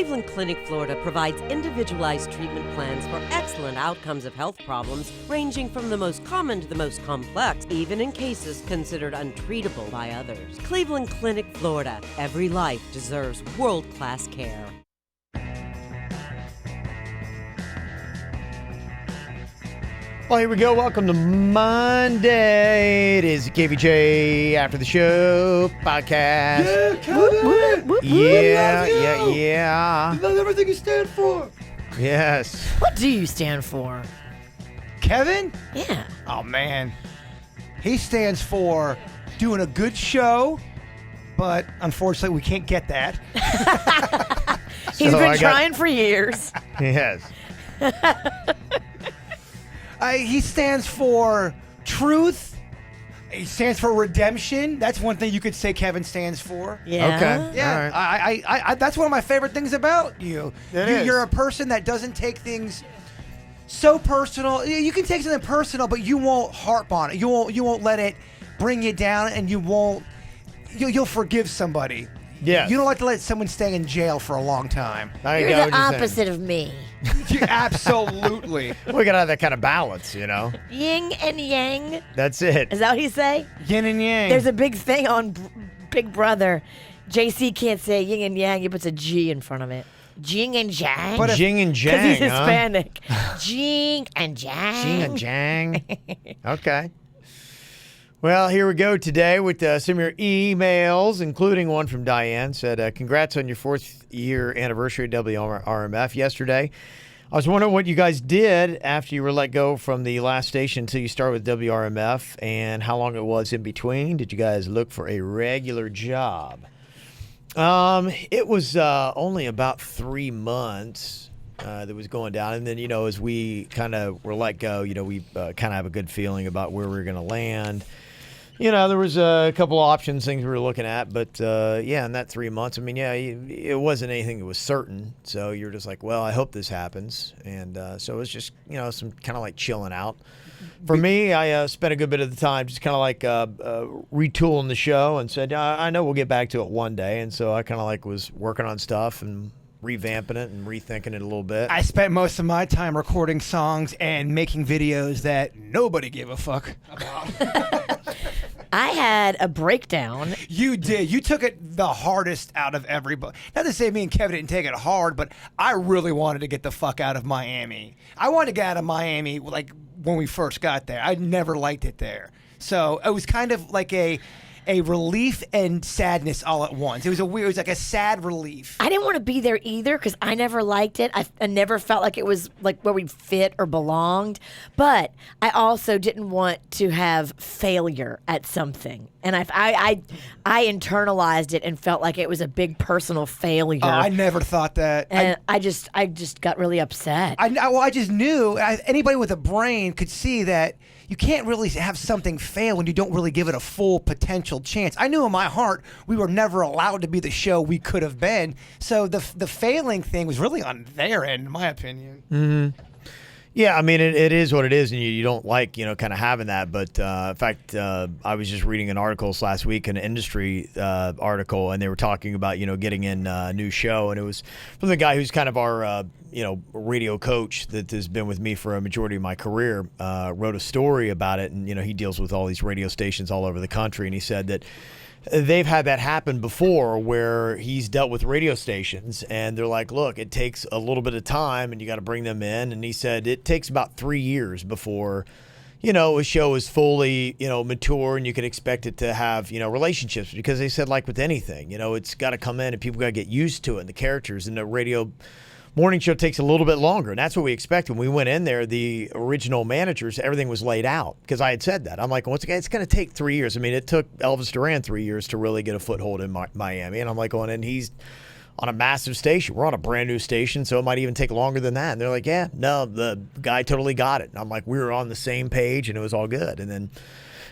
Cleveland Clinic, Florida provides individualized treatment plans for excellent outcomes of health problems ranging from the most common to the most complex, even in cases considered untreatable by others. Cleveland Clinic, Florida. Every life deserves world-class care. Well, here we go. Welcome to Monday. It is KVJ After the Show Podcast. Yeah, Kevin! Whoop, whoop, yeah. You love everything you stand for. Yes. What do you stand for? Kevin? Yeah. Oh, man. He stands for doing a good show, but unfortunately we can't get that. He's been trying for years. Yes. He stands for truth. He stands for redemption. That's one thing you could say Kevin stands for. Yeah. Okay. Yeah, All right. I that's one of my favorite things about you. It is. You're a person that doesn't take things so personal. You can take something personal, but you won't harp on it. You won't let it bring you down, and you'll forgive somebody. Yes. You don't like to let someone stay in jail for a long time. You're go, the opposite of me. Absolutely. We gotta have that kind of balance, you know. Yin and yang. That's it. Is that what he say? Yin and yang. There's a big thing on Big Brother. JC can't say yin and yang. He puts a G in front of it. Jing and jang. But Jing and Because Jang, he's Hispanic. Jing and jang. Jing and Jang. Okay. Well, here we go today with some of your emails, including one from Diane. Said, congrats on your 4th year anniversary at WRMF yesterday. I was wondering what you guys did after you were let go from the last station until you started with WRMF and how long it was in between. Did you guys look for a regular job? It was only about 3 months that was going down. And then, as we kind of were let go, we kind of have a good feeling about where we were going to land. There was a couple options, things we were looking at, but in that 3 months, it wasn't anything that was certain. So you're just like, well, I hope this happens. And so it was just, some kind of like chilling out. For me, I spent a good bit of the time just kind of like retooling the show and said, I know we'll get back to it one day. And so I kind of like was working on stuff and revamping it and rethinking it a little bit. I spent most of my time recording songs and making videos that nobody gave a fuck about. I had a breakdown. You did. You took it the hardest out of everybody. Not to say me and Kevin didn't take it hard, but I really wanted to get the fuck out of Miami. I wanted to get out of Miami like when we first got there. I never liked it there. So it was kind of like a relief and sadness all at once. It was like a sad relief. I didn't want to be there either because I never liked it. I never felt like it was like where we fit or belonged. But I also didn't want to have failure at something. And I internalized it and felt like it was a big personal failure. Oh, I never thought that. And I just got really upset. I just knew anybody with a brain could see that you can't really have something fail when you don't really give it a full potential chance. I knew in my heart we were never allowed to be the show we could have been. So the failing thing was really on their end, in my opinion. Mm-hmm. Yeah, it is what it is, and you don't like, kind of having that. But in fact, I was just reading an article last week, an industry article, and they were talking about, getting in a new show. And it was from the guy who's kind of our, radio coach that has been with me for a majority of my career, wrote a story about it. And, he deals with all these radio stations all over the country. And he said that they've had that happen before where he's dealt with radio stations and they're like, look, it takes a little bit of time and you got to bring them in. And he said it takes about 3 years before, a show is fully, mature and you can expect it to have, relationships, because they said, like with anything, it's got to come in and people got to get used to it and the characters, and the radio morning show takes a little bit longer. And that's what we expected. When we went in there, the original managers, everything was laid out because I had said that. I'm like, once again, it's going to take 3 years. It took Elvis Duran 3 years to really get a foothold in Miami. And I'm like, and he's on a massive station. We're on a brand new station, so it might even take longer than that. And they're like, yeah, no, the guy totally got it. And I'm like, we were on the same page and it was all good. And then,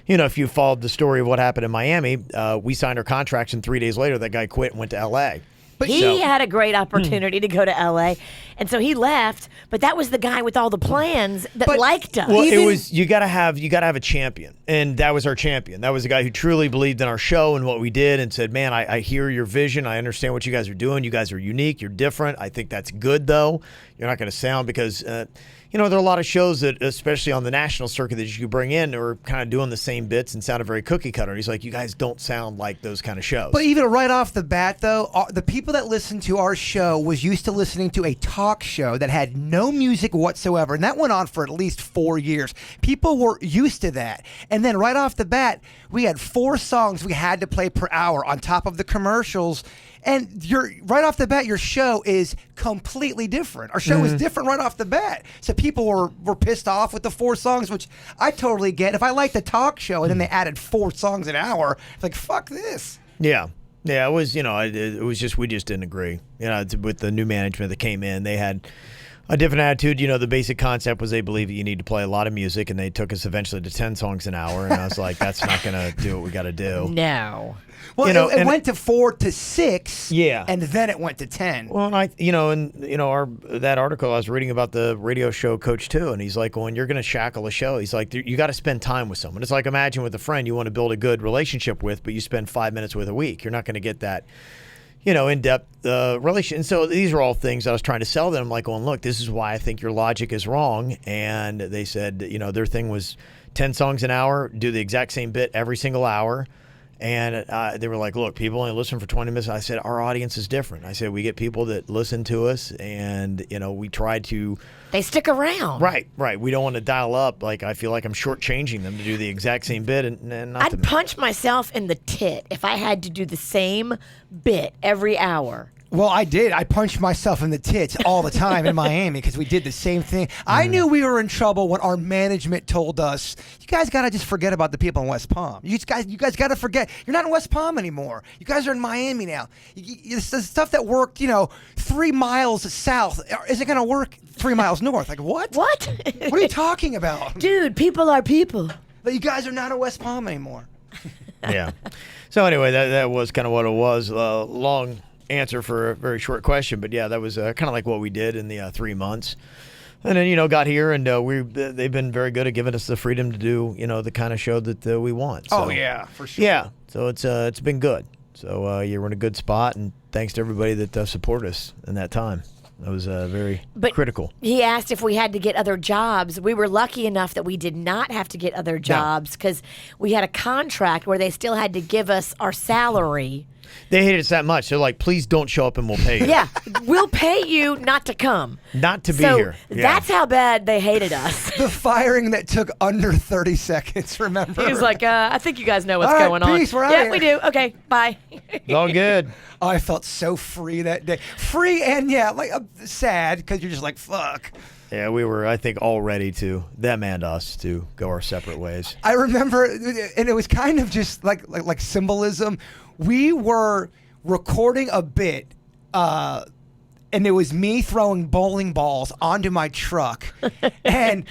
if you followed the story of what happened in Miami, we signed our contracts and 3 days later, that guy quit and went to L.A. He had a great opportunity to go to L.A., and so he left. But that was the guy with all the plans that liked us. Well, it was you got to have a champion, and that was our champion. That was the guy who truly believed in our show and what we did, and said, "Man, I hear your vision. I understand what you guys are doing. You guys are unique. You're different. I think that's good, though. You're not going to sound because." There are a lot of shows that, especially on the national circuit, that you could bring in are kind of doing the same bits and sounded very cookie cutter. He's like, you guys don't sound like those kind of shows. But even right off the bat, though, the people that listened to our show was used to listening to a talk show that had no music whatsoever. And that went on for at least 4 years. People were used to that. And then right off the bat, we had 4 songs we had to play per hour on top of the commercials. And right off the bat, your show is completely different. Our show is different right off the bat. So people were pissed off with the 4 songs, which I totally get. If I like the talk show and then they added 4 songs an hour, it's like, fuck this. Yeah. Yeah, it was, it was just, we just didn't agree. With the new management that came in, they had a different attitude. The basic concept was they believe that you need to play a lot of music, and they took us eventually to 10 songs an hour, and I was like, that's not going to do what we got to do. No. Well, it went to 4 to 6, yeah, and then it went to 10. Well, and that article I was reading about the radio show Coach 2, and he's like, when you're going to shackle a show, he's like, you got to spend time with someone. It's like, imagine with a friend you want to build a good relationship with, but you spend 5 minutes with a week. You're not going to get that, in-depth relation. And so these are all things I was trying to sell them. I'm like, going, look, this is why I think your logic is wrong. And they said, their thing was 10 songs an hour, do the exact same bit every single hour. And they were like, look, people only listen for 20 minutes. I said, our audience is different. I said, we get people that listen to us, and, we try to... They stick around. Right. We don't want to dial up. Like, I feel like I'm shortchanging them to do the exact same bit. And not I'd punch myself in the tit if I had to do the same bit every hour. Well, I did. I punched myself in the tits all the time in Miami because we did the same thing. I knew we were in trouble when our management told us, you guys got to just forget about the people in West Palm. You guys got to forget. You're not in West Palm anymore. You guys are in Miami now. It's the stuff that worked, 3 miles south isn't going to work 3 miles north. Like, what? What? What are you talking about? Dude, people are people. But you guys are not in West Palm anymore. Yeah. So anyway, that was kind of what it was. Long answer for a very short question, but yeah, that was kind of like what we did in the 3 months, and then got here, and they've been very good at giving us the freedom to do the kind of show that we want. So, oh yeah, for sure. Yeah, so it's been good. So we're in a good spot, and thanks to everybody that supported us in that time. That was very critical. He asked if we had to get other jobs. We were lucky enough that we did not have to get other jobs because we had a contract where they still had to give us our salary. They hated us that much. They're like, please don't show up and we'll pay you. Yeah, we'll pay you not to come. Not to be here. Yeah. That's how bad they hated us. The firing that took under 30 seconds, remember? He was like, I think you guys know what's all right, going on. peace, we're out yeah, here. we do. Okay, bye. It's all good. Oh, I felt so free that day. Free and, sad because you're just like, fuck. Yeah, we were, I think, all ready to, them and us, to go our separate ways. I remember, and it was kind of just like symbolism. We were recording a bit, and it was me throwing bowling balls onto my truck, and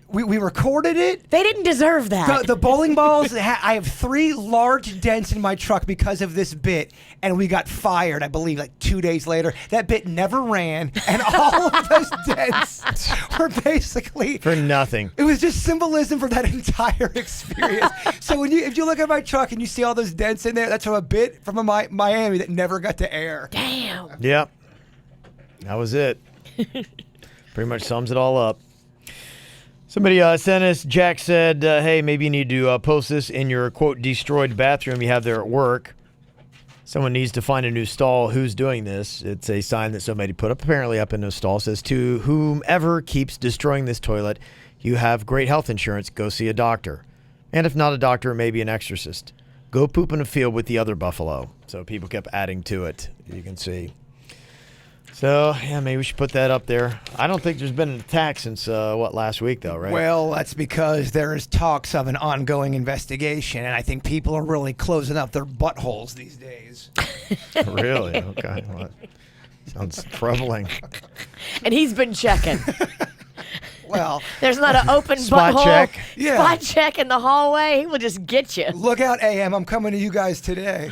we recorded it. They didn't deserve that. The bowling balls, I have 3 large dents in my truck because of this bit, and we got fired, I believe, like 2 days later. That bit never ran, and all of those dents were basically... for nothing. It was just symbolism for that entire experience. So if you look at my truck and you see all those dents in there, that's from a bit from Miami that never got to air. Damn. Yep. That was it. Pretty much sums it all up. Somebody sent us, Jack said, hey, maybe you need to post this in your, quote, destroyed bathroom you have there at work. Someone needs to find a new stall. Who's doing this? It's a sign that somebody put up, apparently up in a stall. It says, to whomever keeps destroying this toilet, you have great health insurance. Go see a doctor. And if not a doctor, maybe an exorcist. Go poop in a field with the other buffalo. So people kept adding to it, you can see. So, yeah, maybe we should put that up there. I don't think there's been an attack since, last week, though, right? Well, that's because there is talks of an ongoing investigation, and I think people are really closing up their buttholes these days. Really? Okay. Well, sounds troubling. And he's been checking. Well, there's not an open Spot butthole. check. Yeah. Spot check in the hallway. He will just get you. look out, AM. I'm coming to you guys today.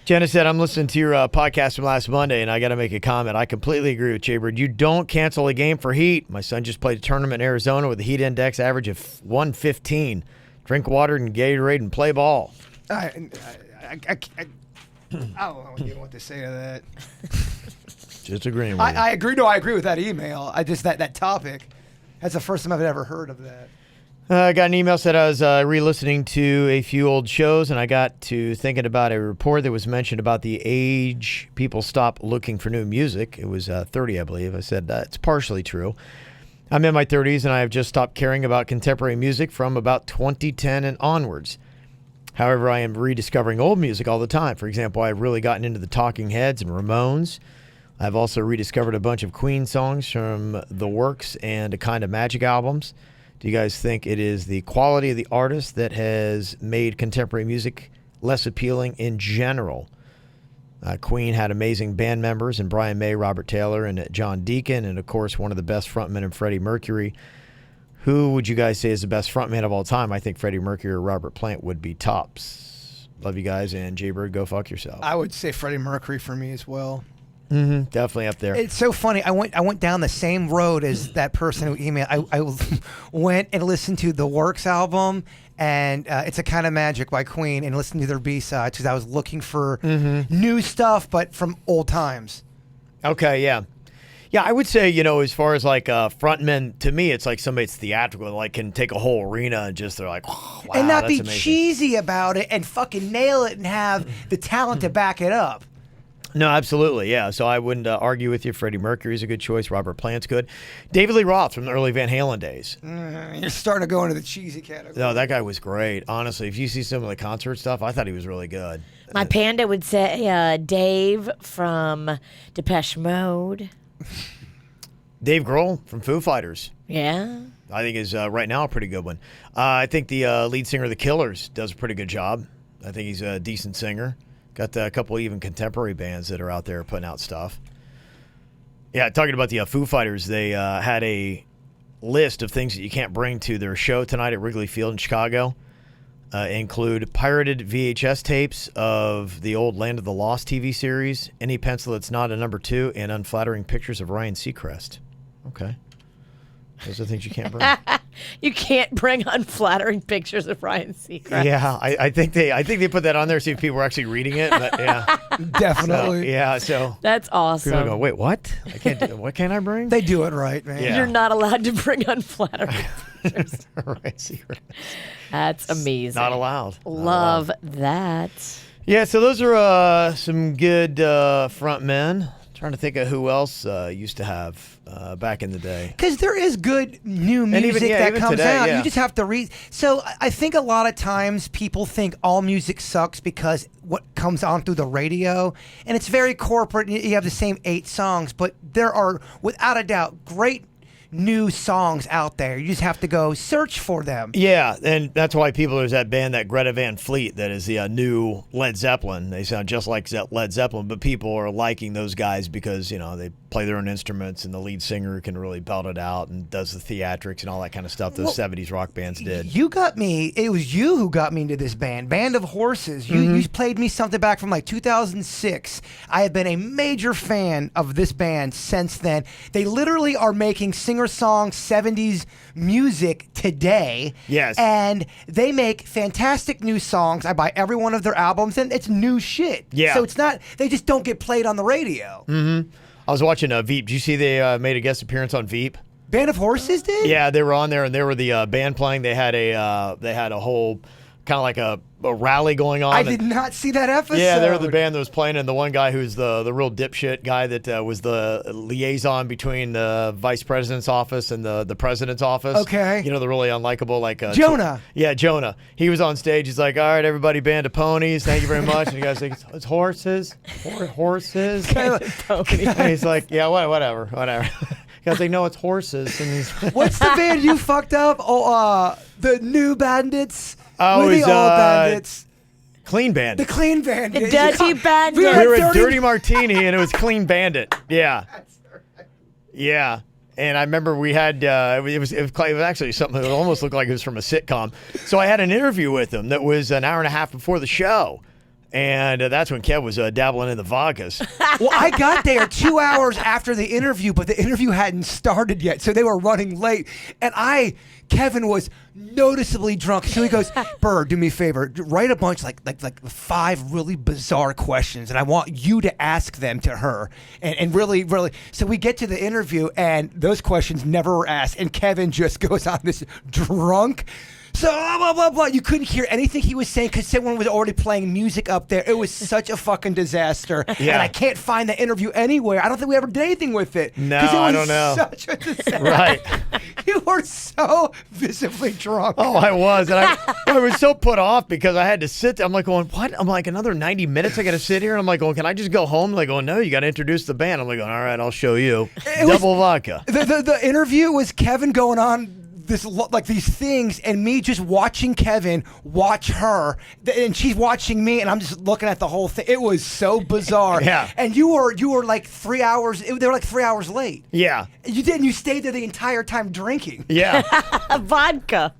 Jenna said, I'm listening to your podcast from last Monday, and I got to make a comment. I completely agree with Jaybird. You don't cancel a game for heat. My son just played a tournament in Arizona with a heat index average of 115. Drink water and Gatorade and play ball. I don't know what to say to that. Just agreeing with you. I agree. No, I agree with that email. I just that topic. That's the first time I've ever heard of that. I got an email said I was re-listening to a few old shows, and I got to thinking about a report that was mentioned about the age people stop looking for new music. It was 30, I believe. I said it's partially true. I'm in my 30s, and I have just stopped caring about contemporary music from about 2010 and onwards. However, I am rediscovering old music all the time. For example, I've really gotten into the Talking Heads and Ramones. I've also rediscovered a bunch of Queen songs from The Works and A Kind of Magic albums. Do you guys think it is the quality of the artist that has made contemporary music less appealing in general? Queen had amazing band members in Brian May, Robert Taylor, and John Deacon, and of course one of the best frontmen in Freddie Mercury. Who would you guys say is the best frontman of all time? I think Freddie Mercury or Robert Plant would be tops. Love you guys, and Jaybird, go fuck yourself. I would say Freddie Mercury for me as well. Mm-hmm, definitely up there. It's so funny. I went down the same road as that person who emailed. I went and listened to the Works album, and It's a Kind of Magic by Queen, and listened to their B-sides because I was looking for new stuff, but from old times. Okay, yeah. Yeah, I would say, as far as like frontmen, to me, it's like somebody that's theatrical and like can take a whole arena and just they're like, oh, wow, and not that's be amazing. cheesy about it and fucking nail it and have the talent to back it up. No, absolutely, yeah. So I wouldn't argue with you. Freddie Mercury's a good choice. Robert Plant's good. David Lee Roth from the early Van Halen days. You're starting to go into the cheesy category. No, that guy was great. Honestly, if you see some of the concert stuff, I thought he was really good. My panda would say Dave from Depeche Mode. Dave Grohl from Foo Fighters. Yeah. I think is right now a pretty good one. I think the lead singer of the Killers does a pretty good job. I think he's a decent singer. Got a couple even contemporary bands that are out there putting out stuff. Yeah, talking about the Foo Fighters, they had a list of things that you can't bring to their show tonight at Wrigley Field in Chicago. Include pirated VHS tapes of the old Land of the Lost TV series, any pencil that's not a number 2, and unflattering pictures of Ryan Seacrest. Okay. Those are things you can't bring. You can't bring unflattering pictures of Ryan Seacrest. Yeah, I think they put that on there to see if people were actually reading it. But yeah, Definitely. so That's awesome. people go, wait, what? I can't do. What can I bring? They do it right, man. Yeah. You're not allowed to bring unflattering pictures. Ryan Seacrest. That's amazing. Not allowed. Love that. Yeah, so those are some good front men. Trying to think of who else used to have back in the day. Because there is good new music that comes today, out. yeah. You just have to read. So I think a lot of times people think all music sucks because what comes on through the radio. And it's very corporate. You have the same 8 songs. But there are, without a doubt, great new songs out there. You just have to go search for them. Yeah, and that's why there's that band, that Greta Van Fleet, that is the new Led Zeppelin. They sound just like Led Zeppelin, but people are liking those guys because, they play their own instruments and the lead singer can really belt it out and does the theatrics and all that kind of stuff those 70s rock bands did. It was you who got me into this band, Band of Horses. You played me something back from like 2006. I have been a major fan of this band since then. They literally are making singer-song 70s music today. Yes. And they make fantastic new songs. I buy every one of their albums and it's new shit. Yeah. So it's not, they just don't get played on the radio. Mm-hmm. I was watching Veep. Did you see they made a guest appearance on Veep? Band of Horses did? Yeah, they were on there, and they were the band playing. They had a whole kind of like a rally going on. I did not see that episode. Yeah, they were the band that was playing, and the one guy who's the real dipshit guy that was the liaison between the vice president's office and the president's office. Okay. The really unlikable, like... Jonah. Yeah, Jonah. He was on stage. He's like, all right, everybody, band of ponies. Thank you very much. And you guys like, it's horses. Horses. And he's like, yeah, whatever. You guys like, no, it's horses. And he's What's the band you fucked up? Oh, the New Bandits. Oh, We're it was, the old Bandits. Clean Bandit. The Clean Bandit. The Dirty Bandit. We were at Dirty Martini, and it was Clean Bandit. Yeah. Yeah. And I remember we had, it was actually something that almost looked like it was from a sitcom. So I had an interview with him that was an hour and a half before the show. And that's when Kev was dabbling in the vodkas. Well, I got there 2 hours after the interview, but the interview hadn't started yet, so they were running late. And Kevin was noticeably drunk, so he goes, "Bird, do me a favor, write a bunch like 5 really bizarre questions, and I want you to ask them to her." And really, so we get to the interview, and those questions never were asked, and Kevin just goes on this drunk. So blah, blah, blah, blah. You couldn't hear anything he was saying because someone was already playing music up there. It was such a fucking disaster. Yeah. And I can't find the interview anywhere. I don't think we ever did anything with it. No, it was I don't know. Such a disaster. Right. You were so visibly drunk. Oh, I was. And I was so put off because I had to sit there. I'm like going, what? I'm like, another 90 minutes I got to sit here? And I'm like, going, can I just go home? I'm like, going, no, you got to introduce the band. I'm like, all right, I'll show you. Double vodka. The interview was Kevin going on these things and me just watching Kevin watch her, and she's watching me, and I'm just looking at the whole thing. It was so bizarre. Yeah. And you were like 3 hours. They were like 3 hours late. Yeah. You did. And you stayed there the entire time drinking. Yeah. Vodka.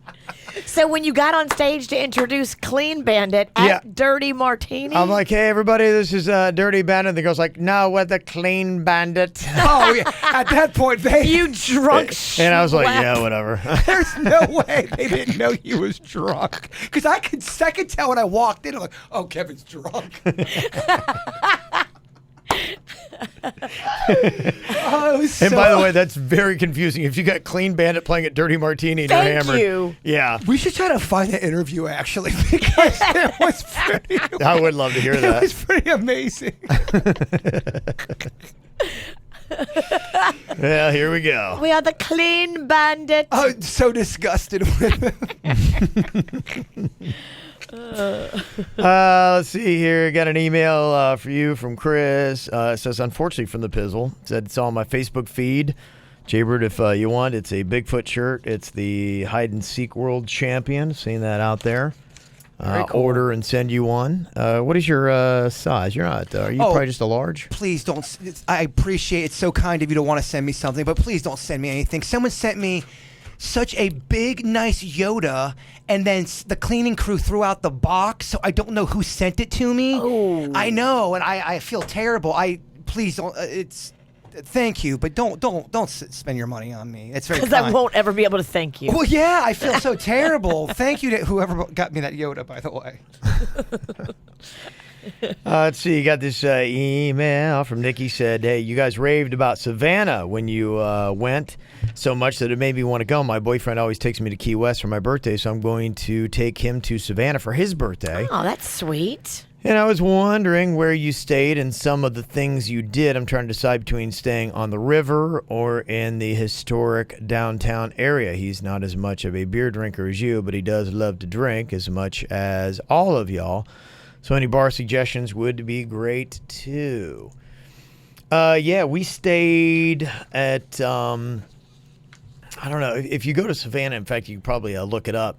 So when you got on stage to introduce Clean Bandit at Dirty Martini, I'm like, hey, everybody, this is Dirty Bandit. The girl's like, no, we're the Clean Bandit. Oh, yeah. At that point, you drunk And I was like, schlep. yeah, whatever. there's no way they didn't know he was drunk. Because I could tell when I walked in, I'm like, oh, Kevin's drunk. Oh, it was And by the way, that's very confusing. If you got Clean Bandit playing at Dirty Martini and you're Thank hammered. you. Yeah. We should try to find the interview, actually, because it was pretty. I would love to hear It that. was pretty amazing. Yeah, here we go. We are the Clean Bandit. I'm so disgusted with him. Let's see here. Got an email for you from Chris. It says, unfortunately from the Pizzle. It said it's on my Facebook feed. Jaybird, if you want, it's a Bigfoot shirt. It's the Hide and Seek World Champion. Seeing that out there. Very cool. Order and send you one. What is your size? You're not. Are you probably just a large? Please don't. I appreciate it's so kind of you to want to send me something, but please don't send me anything. Someone sent me such a big, nice Yoda, and then the cleaning crew threw out the box, so I don't know who sent it to me. Oh. I know, and I feel terrible. Please don't. Thank you, but don't spend your money on me. It's very Because kind. I won't ever be able to thank you. Well, yeah, I feel so terrible. Thank you to whoever got me that Yoda, by the way. Let's see. You got this email from Nikki. Said, hey, you guys raved about Savannah when you went so much that it made me want to go. My boyfriend always takes me to Key West for my birthday, so I'm going to take him to Savannah for his birthday. Oh, that's sweet. And I was wondering where you stayed and some of the things you did. I'm trying to decide between staying on the river or in the historic downtown area. He's not as much of a beer drinker as you, but he does love to drink as much as all of y'all. So any bar suggestions would be great, too. Yeah, we stayed at, I don't know, if you go to Savannah, in fact, you can probably look it up.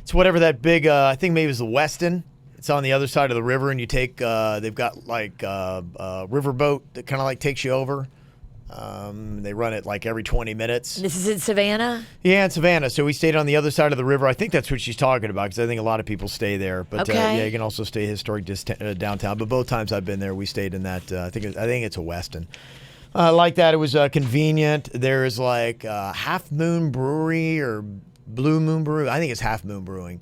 It's whatever that big, I think maybe it was the Westin. It's on the other side of the river, and you take, they've got like a riverboat that kind of like takes you over. They run it like every 20 minutes. This is in Savannah? Yeah, in Savannah. So we stayed on the other side of the river. I think that's what she's talking about because I think a lot of people stay there. But Okay. yeah, you can also stay historic downtown. But both times I've been there, we stayed in that. I think it's a Westin. Like that, it was convenient. There is like Half Moon Brewery or Blue Moon Brewery. I think it's Half Moon Brewing.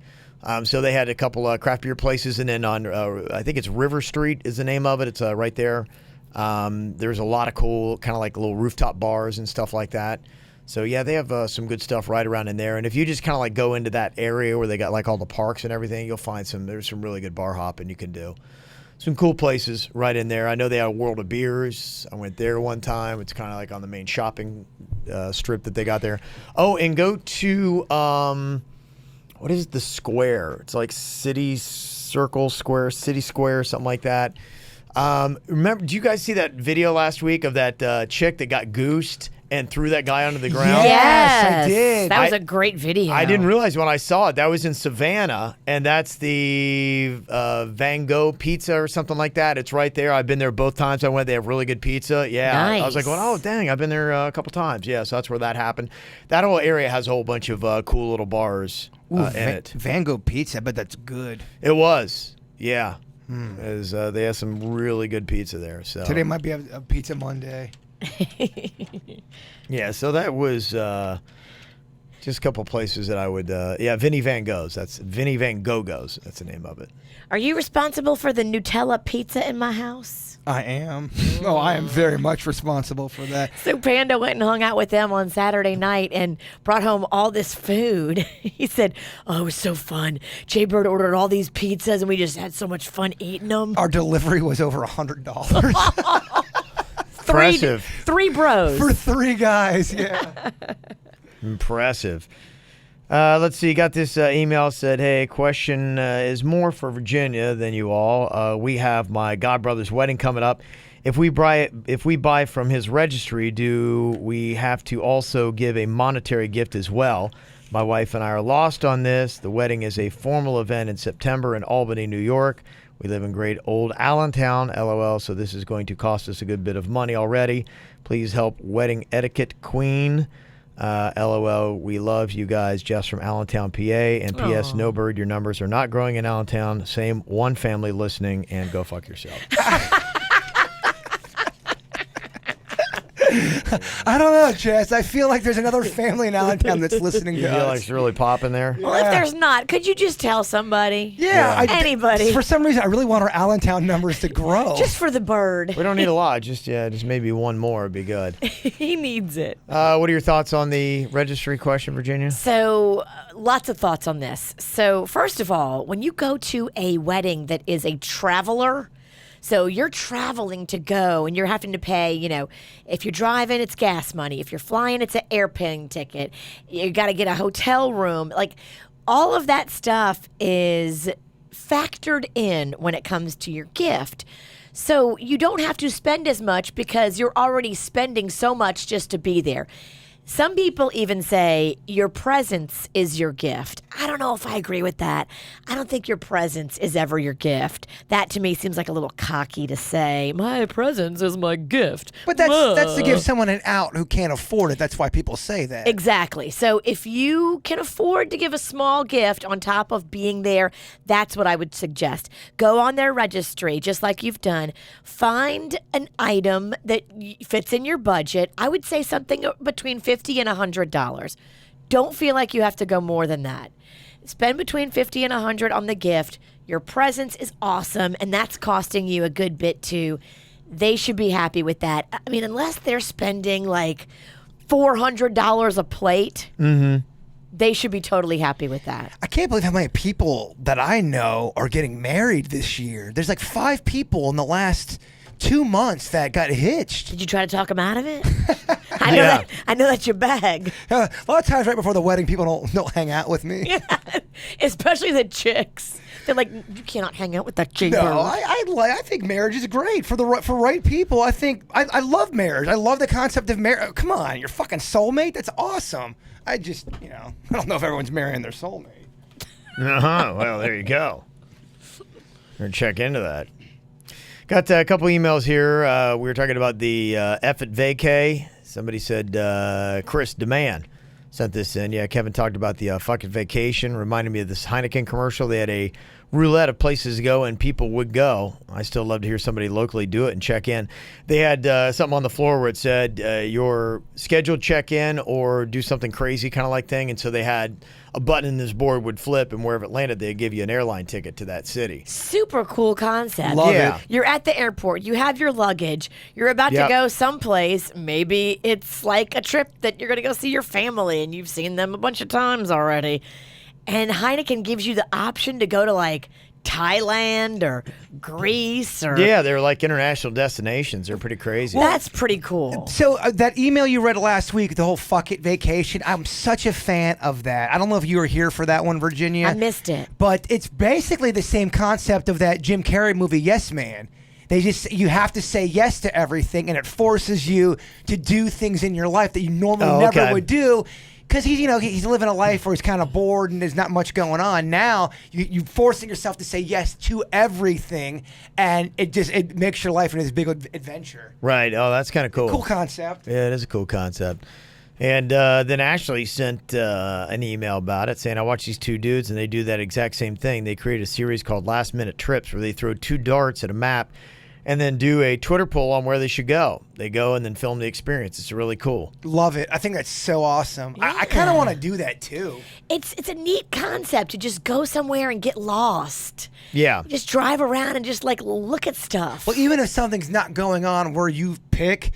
So they had a couple craft beer places, and then on I think it's River Street is the name of it. It's right there. There's a lot of cool kind of like little rooftop bars and stuff like that. So yeah, they have some good stuff right around in there. And if you just kind of like go into that area where they got like all the parks and everything, you'll find there's some really good bar hopping you can do. Some cool places right in there. I know they have a World of Beers. I went there one time. It's kind of like on the main shopping strip that they got there. Oh, and go to what is it? The Square. It's like City Circle Square, City Square, something like that. Remember, did you guys see that video last week of that chick that got goosed and threw that guy onto the ground? Yes, I did. That was a great video. I didn't realize when I saw it. That was in Savannah, and that's the Van Gogh Pizza or something like that. It's right there. I've been there both times I went. They have really good pizza. Yeah. Nice. I was like, oh, dang, I've been there a couple times. Yeah, so that's where that happened. That whole area has a whole bunch of cool little bars in it. Van Gogh Pizza, but that's good. It was. Yeah. They have some really good pizza there. So Today might be a Pizza Monday. yeah, so that was just a couple places that I would. Vinny Van Gogh's. That's Vinny Van Gogh's. That's the name of it. Are you responsible for the Nutella pizza in my house? I am. Oh, I am very much responsible for that. So Panda went and hung out with them on Saturday night and brought home all this food. He said, "Oh, it was so fun. Jay Bird ordered all these pizzas, and we just had so much fun eating them." Our delivery was over $100 Impressive. Three bros. for 3 guys. Yeah. Impressive. Let's see. Got this email said, "Hey, question is more for Virginia than you all. We have my godbrother's wedding coming up. If we buy from his registry, do we have to also give a monetary gift as well? My wife and I are lost on this. The wedding is a formal event in September in Albany, New York. We live in great old Allentown, LOL. So this is going to cost us a good bit of money already. Please help wedding etiquette queen." LOL, we love you guys, Jess from Allentown, PA. And PS, Aww. No Bird, your numbers are not growing in Allentown. Same one family listening, and go fuck yourself. I don't know, Jess. I feel like there's another family in Allentown that's listening You to feel like us. it's really popping there? Well, if there's not, could you just tell somebody? Yeah. Anybody. For some reason, I really want our Allentown numbers to grow. Just for the bird. We don't need a lot. Just maybe one more would be good. He needs it. What are your thoughts on the registry question, Virginia? So, lots of thoughts on this. So, first of all, when you go to a wedding that is a traveler, so you're traveling to go and you're having to pay, if you're driving, it's gas money. If you're flying, it's an airplane ticket. You got to get a hotel room. Like, all of that stuff is factored in when it comes to your gift. So you don't have to spend as much because you're already spending so much just to be there. Some people even say your presence is your gift. I don't know if I agree with that. I don't think your presence is ever your gift. That to me seems like a little cocky to say, my presence is my gift. But that's to give someone an out who can't afford it. That's why people say that. Exactly. So if you can afford to give a small gift on top of being there, that's what I would suggest. Go on their registry, just like you've done. Find an item that fits in your budget. I would say something between $50 and $100. Don't feel like you have to go more than that. Spend between $50 and $100 on the gift. Your presence is awesome, and that's costing you a good bit too. They should be happy with that. I mean, unless they're spending like $400 a plate, they should be totally happy with that. I can't believe how many people that I know are getting married this year. There's like 5 people in the last 2 months that got hitched. Did you try to talk them out of it? I know that's your bag. A lot of times right before the wedding, people don't hang out with me. Yeah. Especially the chicks. They're like, you cannot hang out with that chick. No, I think marriage is great for right people. I love marriage. I love the concept of marriage. Come on, your fucking soulmate. That's awesome. I just, I don't know if everyone's marrying their soulmate. Well, there you go. We're gonna check into that. Got a couple emails here. We were talking about the F at vacay. Somebody said, Chris Demand sent this in. Yeah, Kevin talked about the fucking vacation. Reminded me of this Heineken commercial. They had a roulette of places to go, and people would go. I still love to hear somebody locally do it and check in. They had something on the floor where it said your scheduled check-in or do something crazy kind of like thing. And so they had a button in this board would flip, and wherever it landed, they'd give you an airline ticket to that city. Super cool concept. Love Yeah. it. You're at the airport. You have your luggage. You're about Yep. to go someplace. Maybe it's like a trip that you're going to go see your family, and you've seen them a bunch of times already. And Heineken gives you the option to go to like Thailand or Greece or Yeah, they're like international destinations. They're pretty crazy. That's pretty cool. So that email you read last week, the whole fuck it vacation, I'm such a fan of that. I don't know if you were here for that one, Virginia. I missed it. But it's basically the same concept of that Jim Carrey movie, Yes Man. You have to say yes to everything, and it forces you to do things in your life that you normally never would do. Because he's living a life where he's kind of bored and there's not much going on. Now you're forcing yourself to say yes to everything, and it makes your life into this big adventure. Right. Oh, that's kind of cool. Cool concept. Yeah, it is a cool concept. And then Ashley sent an email about it saying, I watch these two dudes and they do that exact same thing. They create a series called Last Minute Trips where they throw 2 darts at a map and then do a Twitter poll on where they should go. They go and then film the experience. It's really cool. Love it. I think that's so awesome. Yeah. I kind of want to do that too. It's a neat concept to just go somewhere and get lost. Yeah. Just drive around and just like look at stuff. Well, even if something's not going on where you pick,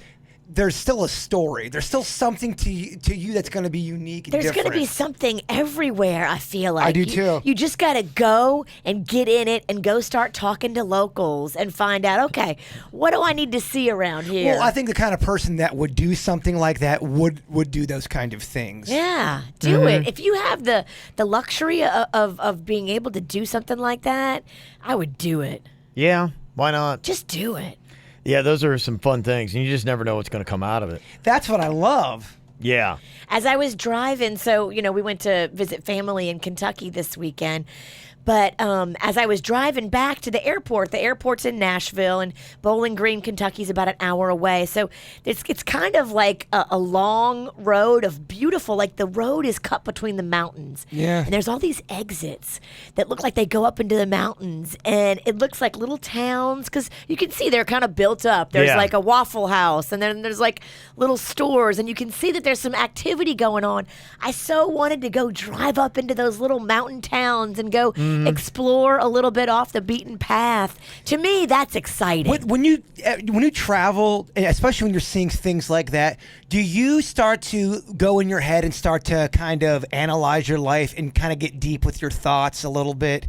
there's still a story. There's still something to you that's going to be unique and There's different. going to be something everywhere, I feel like. I do too. You just got to go and get in it and go start talking to locals and find out, okay, what do I need to see around here? Well, I think the kind of person that would do something like that would do those kind of things. Yeah, do it. If you have the luxury of being able to do something like that, I would do it. Yeah, why not? Just do it. Yeah, those are some fun things, and you just never know what's going to come out of it. That's what I love. Yeah. As I was driving, so, we went to visit family in Kentucky this weekend. But as I was driving back to the airport's in Nashville, and Bowling Green, Kentucky's about an hour away. So it's kind of like a long road of beautiful, like the road is cut between the mountains. Yeah. And there's all these exits that look like they go up into the mountains. And it looks like little towns, because you can see they're kind of built up. There's like a Waffle House, and then there's like little stores, and you can see that there's some activity going on. I so wanted to go drive up into those little mountain towns and go explore a little bit off the beaten path. To me, that's exciting. When you travel, and especially when you're seeing things like that, do you start to go in your head and start to kind of analyze your life and kind of get deep with your thoughts a little bit?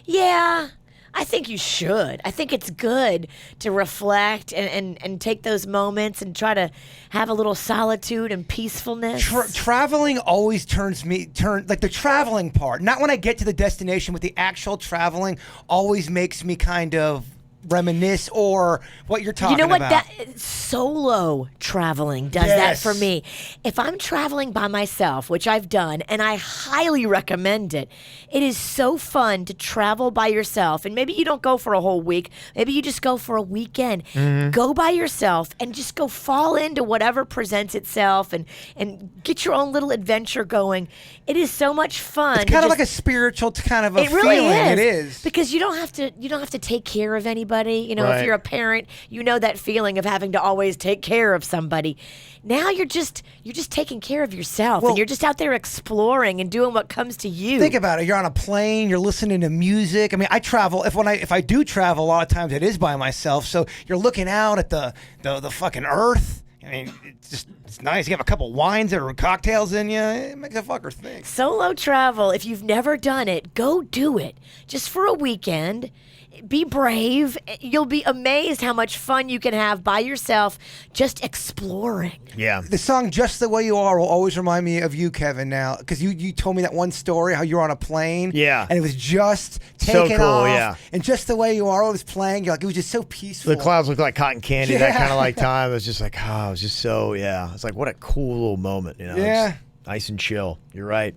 Yeah, I think you should. I think it's good to reflect and take those moments and try to have a little solitude and peacefulness. Traveling always turns like the traveling part. Not when I get to the destination, but the actual traveling always makes me kind of reminisce or what you're talking about. You know what? That solo traveling does that for me. If I'm traveling by myself, which I've done, and I highly recommend it, it is so fun to travel by yourself. And maybe you don't go for a whole week. Maybe you just go for a weekend. Go by yourself and just go fall into whatever presents itself and get your own little adventure going. It is so much fun. It's kind of like a spiritual kind of a feeling. Really is. It is. Because you don't have to take care of anybody. You know, Right. if you're a parent, you know that feeling of having to always take care of somebody. Now you're just taking care of yourself, and you're just out there exploring and doing what comes to you. Think about it. You're on a plane. You're listening to music. I mean, I travel. If I do travel, a lot of times it is by myself. So you're looking out at the fucking earth. I mean, it's nice. You have a couple wines or cocktails in you. It makes a fucker think. Solo travel, if you've never done it, go do it. Just for a weekend. Be brave. You'll be amazed how much fun you can have by yourself just exploring. Yeah. The song "Just the Way You Are" will always remind me of you, Kevin. Now, because you told me that one story how you were on a plane. Yeah. And it was just So taking cool, off. yeah. And "Just the Way You Are" was playing. You're like, it was just so peaceful. The clouds looked like cotton candy, that Yeah. kind of like time. It was just like, it was just so, it's like, what a cool little moment, you know? Yeah. It's nice and chill. You're right.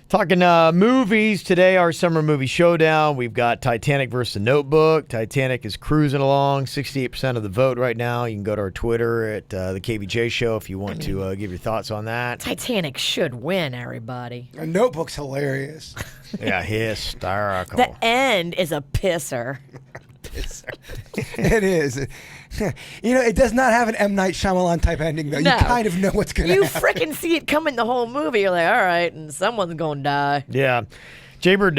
Talking movies today, our summer movie showdown. We've got Titanic versus The Notebook. Titanic is cruising along, 68% of the vote right now. You can go to our Twitter at the KVJ Show if you want to give your thoughts on that. Titanic should win, everybody. A Notebook's hilarious. Yeah, hysterical. The end is a pisser. It is. You know, it does not have an M. Night Shyamalan type ending, though. No. You kind of know what's going to You happen. freaking see it coming the whole movie. You're like, all right, and someone's going to die. Yeah. Jaybird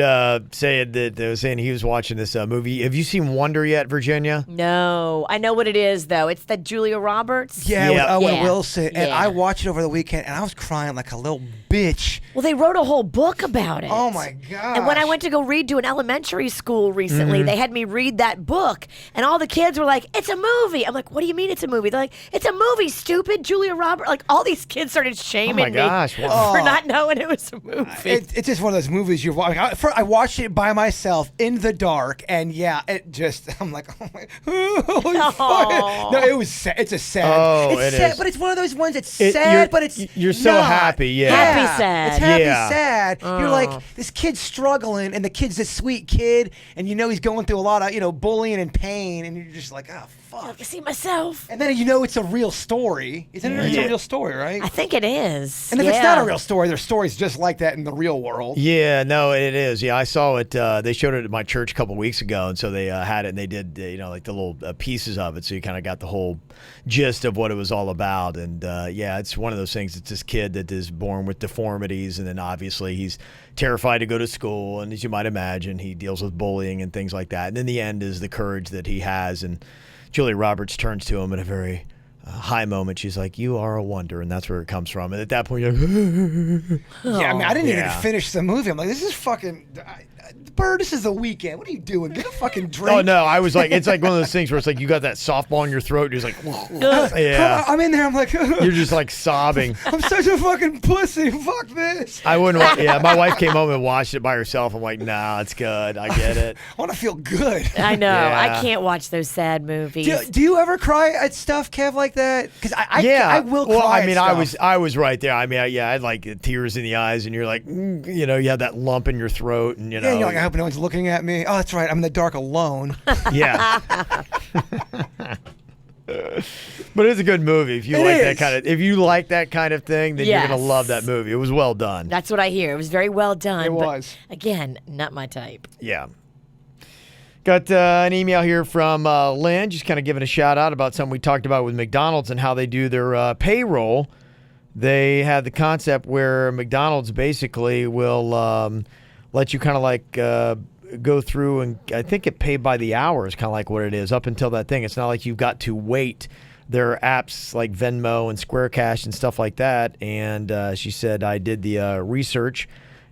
said that they was saying he was watching this movie. Have you seen Wonder yet, Virginia? No. I know what it is, though. It's the Julia Roberts. Yeah, Yeah. with Owen Yeah. Wilson. And Yeah. I watched it over the weekend, and I was crying like a little bitch. Well, they wrote a whole book about it. Oh, my gosh. And when I went to go read to an elementary school recently, they had me read that book, and all the kids were like, "It's a movie." I'm like, "What do you mean it's a movie?" They're like, "It's a movie, stupid." Julia Roberts. Like, all these kids started shaming me gosh, wow. for not knowing it was a movie. It's just one of those movies you watch. I watched it by myself in the dark, and yeah, it just, I'm like, oh my, holy fuck. No, it was sad. It's a sad. Oh, it's it sad, is. but it's one of those ones that's sad, but it's you're so not. happy, yeah. Happy sad. It's happy Yeah. sad. You're like, this kid's struggling, and the kid's this sweet kid, and you know he's going through a lot of, bullying and pain, and you're just like, oh, fuck. I can see myself. And then it's a real story. Isn't it? It's a Yeah. real story, right? I think it is. And if it's not a real story, there's stories just like that in the real world. Yeah, no, it is. Yeah, I saw it. They showed it at my church a couple weeks ago, and so they had it, and they did, like the little pieces of it, so you kind of got the whole gist of what it was all about. And yeah, it's one of those things. It's this kid that is born with deformities, and then obviously he's terrified to go to school, and as you might imagine, he deals with bullying and things like that. And in the end is the courage that he has, and Julia Roberts turns to him in a very high moment. She's like, "You are a wonder," and that's where it comes from. And at that point, you're like, Yeah, I mean, I didn't even Yeah. finish the movie. I'm like, this is fucking. Bird, this is the weekend. What are you doing? Get a fucking drink. oh no, I was like, it's like one of those things where it's like you got that softball in your throat, and you're just like, yeah, I'm in there. I'm like, you're just like sobbing. I'm such a fucking pussy. Fuck this. I wouldn't. Yeah, my wife came home and watched it by herself. I'm like, nah, it's good. I get it. I want to feel good. I know. Yeah. I can't watch those sad movies. Do you ever cry at stuff, Kev, like that? Because I will cry. Well, I mean, at stuff. I was right there. I mean, I had like tears in the eyes, and you're like, you had that lump in your throat, and Yeah, you're like, I hope no one's looking at me. Oh, that's right. I'm in the dark alone. yeah. But it's a good movie if you It like is. that kind of. If you like that kind of thing, then you're gonna Yes. love that movie. It was well done. That's what I hear. It was very well done. It but was. again, not my type. Yeah. Got an email here from Lynn, just kind of giving a shout out about something we talked about with McDonald's and how they do their payroll. They have the concept where McDonald's basically will let you kind of like go through, and I think it paid by the hour is kind of like what it is up until that thing. It's not like you've got to wait. There are apps like Venmo and Square Cash and stuff like that. And she said, I did the research.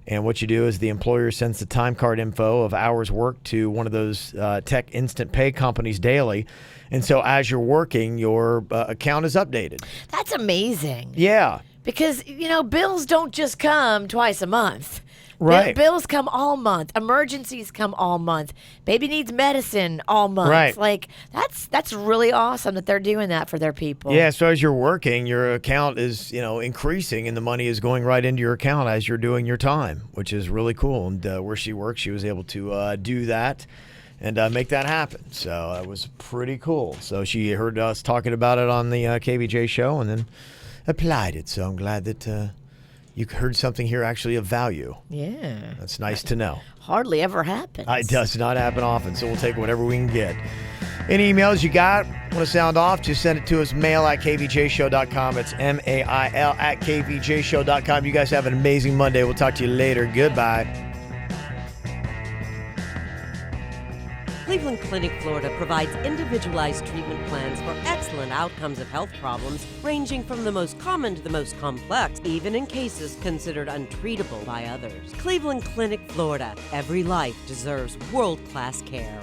And what you do is the employer sends the time card info of hours worked to one of those tech instant pay companies daily. And so as you're working, your account is updated. That's amazing. Yeah. Because, bills don't just come twice a month. Right. Bills come all month. Emergencies come all month. Baby needs medicine all month. Right. Like, that's really awesome that they're doing that for their people. Yeah, so as you're working, your account is, increasing, and the money is going right into your account as you're doing your time, which is really cool. And where she works, she was able to do that and make that happen. So it was pretty cool. So she heard us talking about it on the KVJ show and then applied it. So I'm glad that you heard something here actually of value. Yeah. That's nice to know. Hardly ever happens. It does not happen often, so we'll take whatever we can get. Any emails you got, want to sound off, just send it to us, mail@kvjshow.com. It's mail@kvjshow.com. You guys have an amazing Monday. We'll talk to you later. Goodbye. Cleveland Clinic, Florida provides individualized treatment plans for excellent outcomes of health problems ranging from the most common to the most complex, even in cases considered untreatable by others. Cleveland Clinic, Florida. Every life deserves world-class care.